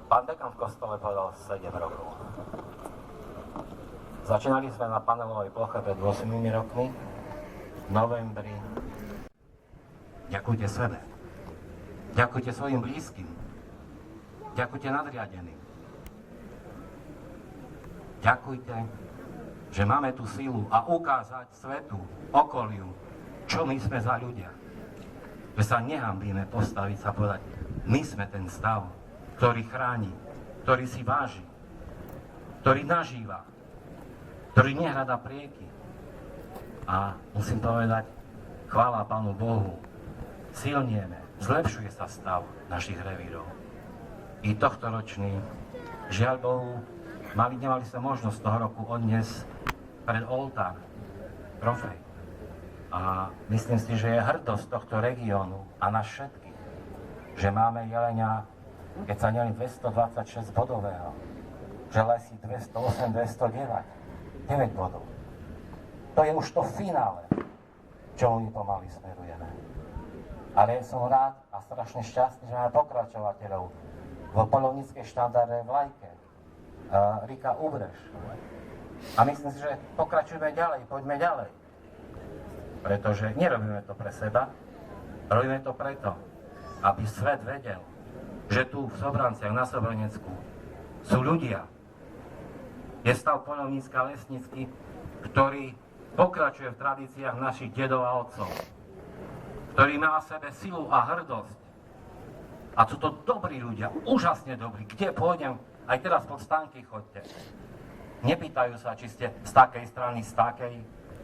Pán dekan v kostole povedal 7 rokov. Začínali sme na panelovej ploche pred 8 rokmi, v novembri. Ďakujte sebe. Ďakujte svojim blízkym. Ďakujte nadriadeným. Ďakujte, že máme tú silu a ukázať svetu, okoliu, čo my sme za ľudia. Že sa nehambíme postaviť sa a povedať, my sme ten stav, ktorý chráni, ktorý si váži, ktorý nažíva, ktorý nehľadá prieky. A musím povedať, chvála Pánu Bohu, silnieme, zlepšuje sa stav našich revírov. I tohtoročný, žiaľ Bohu, nemali sme možnosť toho roku odniesť pred oltár trofej. A myslím si, že je hrdosť tohto regiónu a nás všetkých, že máme jelenia, keď sa nelí 226 bodového, že lesí 208, 209, 9 bodov. To je už to finále, čo my pomaly smerujeme. Ale som rád a strašne šťastný, že máme pokračovateľov v poľovníckej štandardnej vlajke, Rika Ubreš. A myslím si, že pokračujeme ďalej, poďme ďalej. Pretože nerobíme to pre seba, robíme to preto, aby svet vedel, že tu v Sobranciach na Sobranecku sú ľudia. Je stav poľovnícka-lesnícky, ktorý pokračuje v tradíciách našich dedov a otcov, ktorý má v sebe silu a hrdosť. A sú to dobrí ľudia, úžasne dobrí. Kde pôjdem, aj teraz pod stánky chodte. Nepýtajú sa, či ste z takej strany, z takej,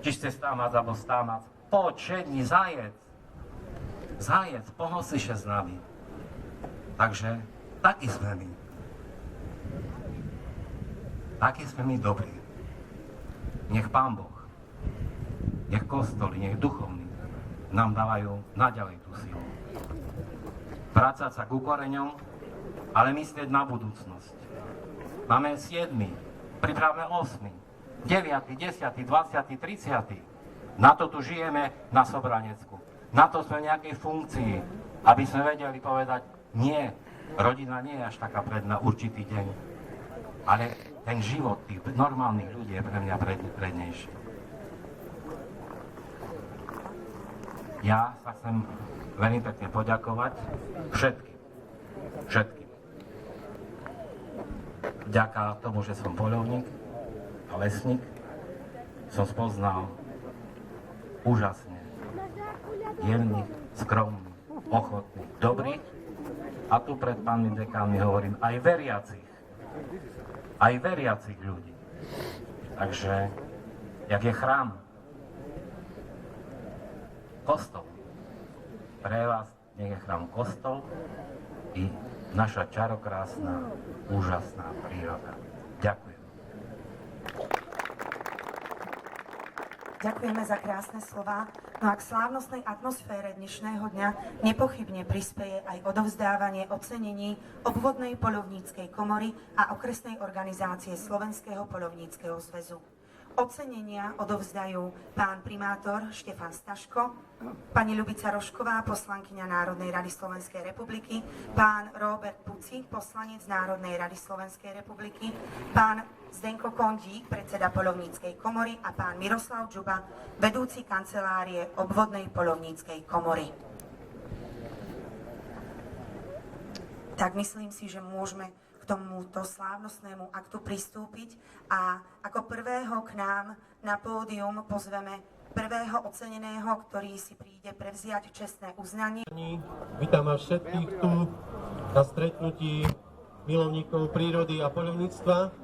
či ste stámac alebo stámac. Poď, šedni, zajec. Zajec, pohol si še s nami. Takže takí sme my. Takí sme my dobrí. Nech Pán Boh, nech kostoly, nech duchovní nám dávajú naďalej tú silu. Vrácať sa ku koreňom, ale myslieť na budúcnosť. Máme 7, pripravme 8, 9, 10, 20, 30. Na to tu žijeme na Sobranecku. Na to sme v nejakej funkcii, aby sme vedeli povedať, nie, rodina nie je až taká predná určitý deň. Ale ten život tých normálnych ľudí je pre mňa prednejší. Ja sa chcem veľmi pekne poďakovať všetkým. Vďaka tomu, že som poľovník a lesník, som spoznal úžasne jemných, skromných, ochotných, dobrých a tu pred pánmi dekánmi hovorím aj veriacich ľudí. Takže, jak je chrám, kostol, pre vás nech je chrám kostol i naša čarokrásna, úžasná príroda. Ďakujem. Ďakujeme za krásne slová. No a k slávnostnej atmosfére dnešného dňa nepochybne prispeje aj odovzdávanie ocenení obvodnej poľovníckej komory a okresnej organizácie Slovenského poľovníckeho zväzu. Ocenenia odovzdajú pán primátor Štefan Staško, pani Ľubica Rožková, poslankyňa Národnej rady Slovenskej republiky, pán Róbert Puci, poslanec Národnej rady Slovenskej republiky, pán Zdenko Kondík, predseda poľovníckej komory a pán Miroslav Džuba, vedúci kancelárie obvodnej poľovníckej komory. Tak myslím si, že môžeme k tomuto slávnostnému aktu pristúpiť a ako prvého k nám na pódium pozveme prvého oceneného, ktorý si príde prevziať čestné uznanie. Vítam vás všetkých tu na stretnutí milovníkov prírody a poľovníctva.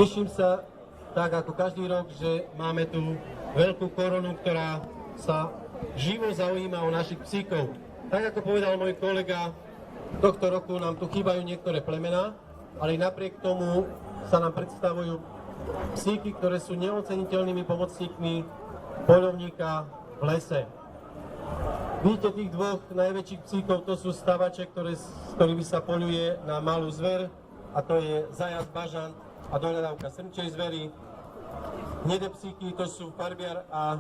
Teším sa, tak ako každý rok, že máme tu veľkú korunu, ktorá sa živo zaujíma o našich psíkov. Tak ako povedal môj kolega, tohto roku nám tu chýbajú niektoré plemená, ale napriek tomu sa nám predstavujú psíky, ktoré sú neoceniteľnými pomocníkmi poľovníka v lese. Vidíte tých dvoch najväčších psíkov, to sú stavače, s ktorými sa poľuje na malú zver, a to je zajac, bažant a dohľadávka srnčej zvery. Hnedé psíky, to sú farbiar a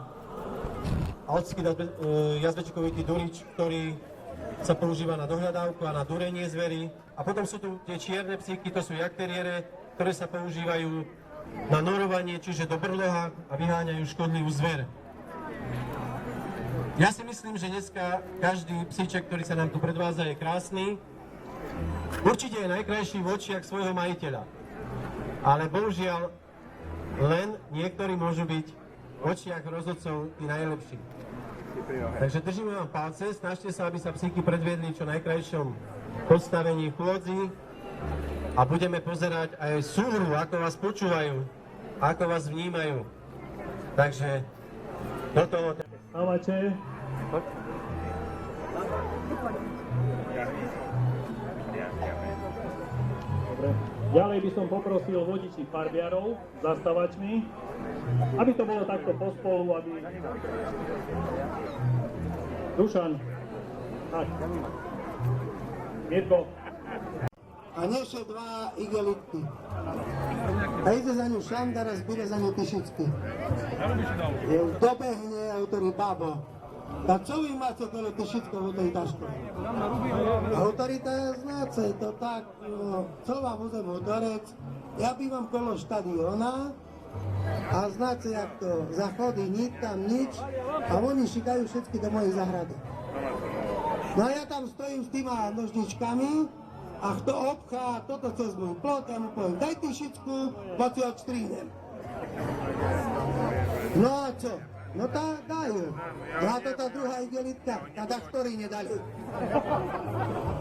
alpský jazvečkovitý durič, ktorí sa používa na dohľadávku a na durenie zvery. A potom sú tu tie čierne psíky, to sú jagdteriére, ktoré sa používajú na norovanie, čiže do brloha a vyháňajú škodlivú zver. Ja si myslím, že dneska každý psíček, ktorý sa nám tu predvádza, je krásny. Určite je najkrajší v očiach svojho majiteľa. Ale bohužiaľ, len niektorí môžu byť v očiach rozhodcov tí najlepší. Takže držíme vám palce, snažte sa, aby sa psíky predviedli v čo najkrajšom postavení chôdzi a budeme pozerať aj súhru, ako vás počúvajú, ako vás vnímajú. Takže toto... Stávate. Dobre. Ďalej by som poprosil vodiči farbiarov za stavačmi, aby to bolo takto pospolu, aby... Dušan. Tak. Mirko. A neše dva igelitky. A ide za ňu Šandar a zbíre za ňu Tyšický. Dobehne autorý babo. Tak čo vy máte kolo Tyšicko v tej taške? Autorita znáce, to tak, no, co vám uzem motorec, ja bývam kolo štadiona a znáte, jak to, zachody, nič tam nič a oni šikajú všetky do mojej zahrady. No a ja tam stojím s týma nožničkami a kto obchá toto cez môj plot, ja mu poviem, daj Tyšicku, poď si odštrihnem. No a čo? No tá dajú. No a to tá druhá igelitka, tá ktorý nedali.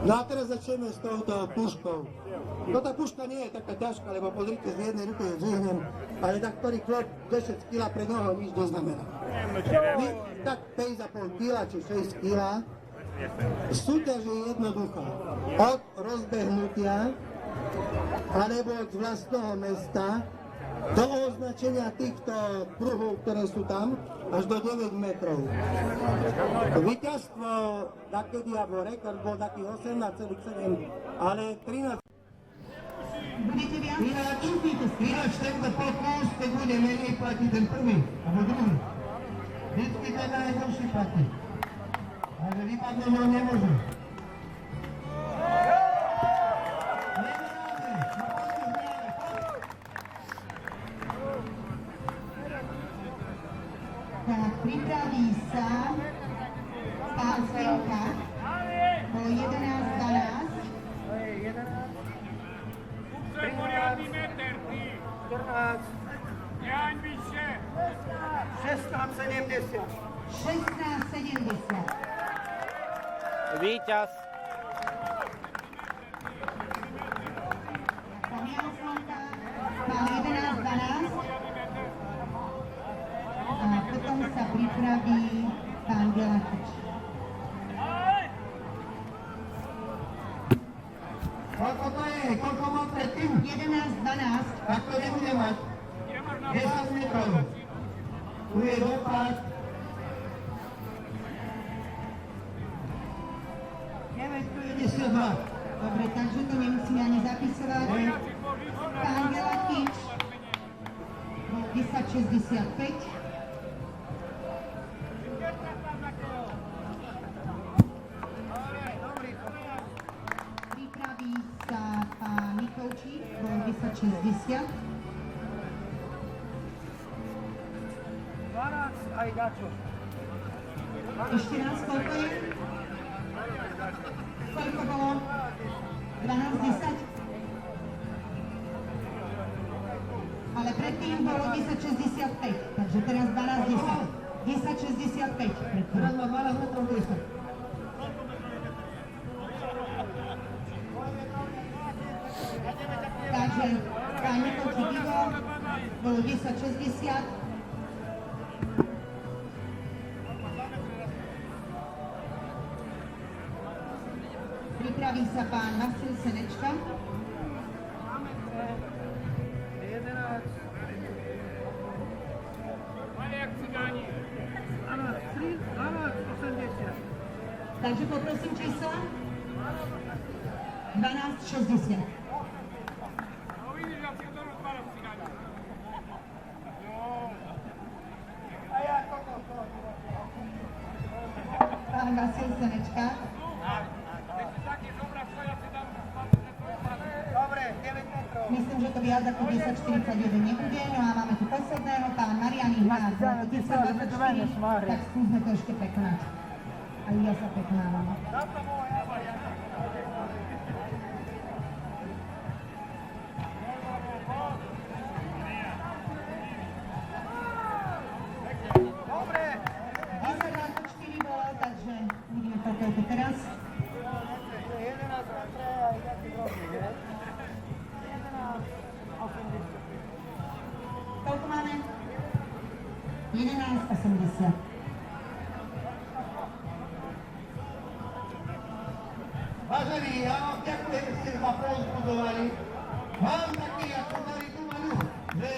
No a teraz začneme s touto puškou. No tá puška nie je taká ťažká, lebo pozrite, z jednej ruky ju zvihnem, ale tá ktorý klop 10 kg pre noho nič neznamená. My tak 5,5 kg či 6 kg. Súťaž je jednoduchá. Od rozbehnutia alebo od vlastného mesta do označenia týchto pruhov, ktoré sú tam, až do 9 metrov. Víťazstvo takedy, alebo rekord bol taký 18,7, ale 13. Ináč tento pokus, keď bude menej, platí ten prvý, alebo druhý. Vždycky ten najhorší platí. Ale vypadnúť ho nemôžu. Tak pripraví sa pán Svenka po 11:12. Poriadný meter, ty! 14, Jaň vyššie! 16,70. 16:70. Víťaz. Damian Svenka mal 11:12. A potom sa pripraví pán Gelatič. Koľko to je? Koľko mal predtým? 11:12. Tak to nebude mať. 10 metrov. Tu je dopad. 9,52. Dobre, takže to nemusíme ani zapisovať. Pán Gelatič bol 10,65. Pripraví sa pán Mikovčík, bol 10,60. 12 aj dačo. Ešte raz, koľko je? Koľko bolo? 12,10? Ale predtým bolo 10,65, takže teraz 12,10. 10,65 predtým. Teraz má 12 metrov 10. Takže pán Mikovčík Igor bolo 10,60. Pripraví sa pán Vasil Senečka. 11. Ale jak cigáni! 12,80. Takže poprosím čísla. 12,60. No vidíš, jak si to rozpáram cigáni! Pán Vasil Senečka. že to viac ako 10,41 nebude. No a máme tu posledného, pán Marian Ihnác, 10,24, tak skúsme to ešte prekonať. A ja sa prekonávam. Takže budeme pokračovať teraz. Koľko máme? 11,80. Vážení, ja vám ďakujem, že ste ma povzbudovali. Mám taký, ako mali tu maľu, že